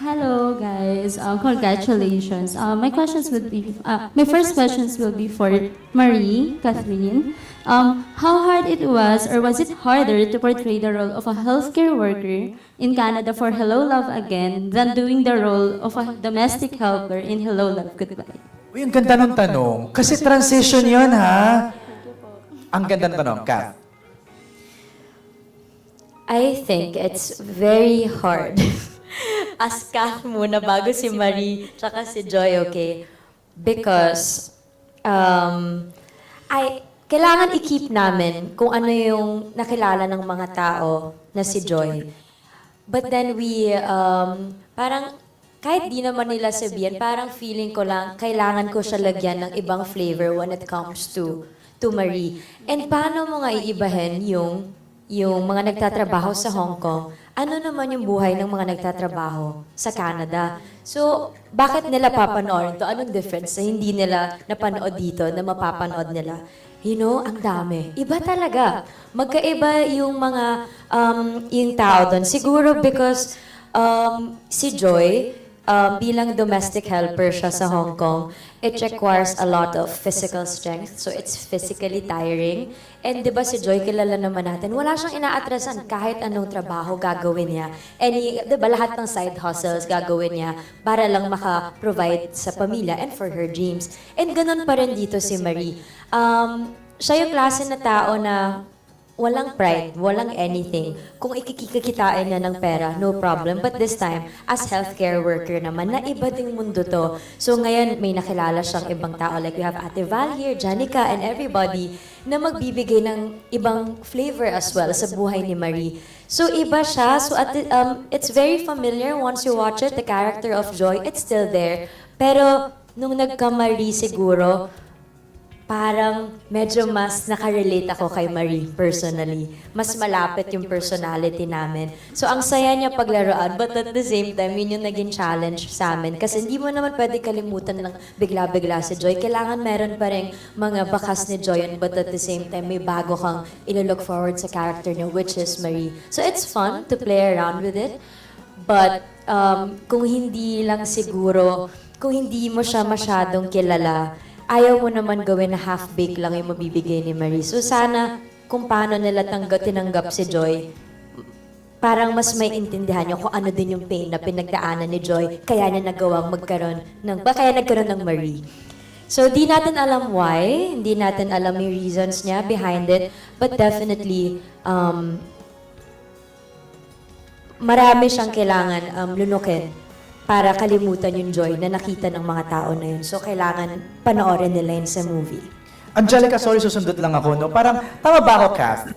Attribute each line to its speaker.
Speaker 1: Hello, guys. Congratulations. My first questions will be for Marie, Catherine. How hard it was, or was it harder to portray the role of a healthcare worker in Canada for Hello Love Again than doing the role of a domestic helper in Hello Love Goodbye?
Speaker 2: Uy, ang ganda ng tanong. Kasi transition yun, ha? Ang ganda ng tanong, Kath.
Speaker 3: I think it's very hard. Ask Kath muna bago si Marie tsaka si Joy, okay? Because kailangan i-keep namin kung ano yung nakilala ng mga tao na si Joy. But then parang kahit di naman nila sabihin, parang feeling ko lang, kailangan ko siya lagyan ng ibang flavor when it comes to Marie. And paano mo nga iibahin yung mga nagtatrabaho sa Hong Kong? Ano naman yung buhay ng mga nagtatrabaho sa Canada? So, bakit nila papanoorin to? Anong difference na hindi nila napanood dito na mapapanood nila? You know, ang dami. Iba talaga. Magkaiba yung mga yung tao doon. Siguro because si Joy, bilang domestic helper siya sa Hong Kong, it requires a lot of physical strength. So it's physically tiring. And di ba si Joy, kilala naman natin, wala siyang inaatrasan kahit anong trabaho gagawin niya. Di ba lahat ng side hustles gagawin niya para lang maka-provide sa pamilya and for her dreams. And ganun pa rin dito si Marie. Siya yung klase na tao na walang pride, walang anything. Kung ikikikakitain niya ng pera, no problem. But this time, as healthcare worker naman, na iba ding mundo to. So ngayon, may nakilala siyang ibang tao. Like we have Ate Val here, Janica, and everybody na magbibigay ng ibang flavor as well sa buhay ni Marie. So iba siya. So it's very familiar once you watch it. The character of Joy, it's still there. Pero nung nagka-Marie siguro, parang medyo mas nakarelate ako kay Marie personally. Mas malapit yung personality namin. So ang saya niya paglaruan, but at the same time, yun yung naging challenge sa amin. Kasi hindi mo naman pwede kalimutan lang bigla-bigla si Joy. Kailangan meron pa rin mga bakas ni Joy, but at the same time, may bago kang ilo-look forward sa character niya, which is Marie. So it's fun to play around with it. But kung hindi lang siguro, kung hindi mo siya masyadong kilala, ayaw mo naman gawin na half-baked lang yung mabibigay ni Marie. So sana, kung paano nila tinanggap si Joy, parang mas may intindihan nyo kung ano din yung pain na pinagdaanan ni Joy, kaya niya nagawang kaya nagkaroon ng Marie. So, di natin alam why, hindi natin alam yung reasons niya behind it, but definitely, marami siyang kailangan lunukin para kalimutan yung joy na nakita ng mga tao na yun. So, kailangan panoorin nila yun sa movie.
Speaker 2: Angelica, sorry, susundot lang ako, no? Parang, tama ba ako, Kath?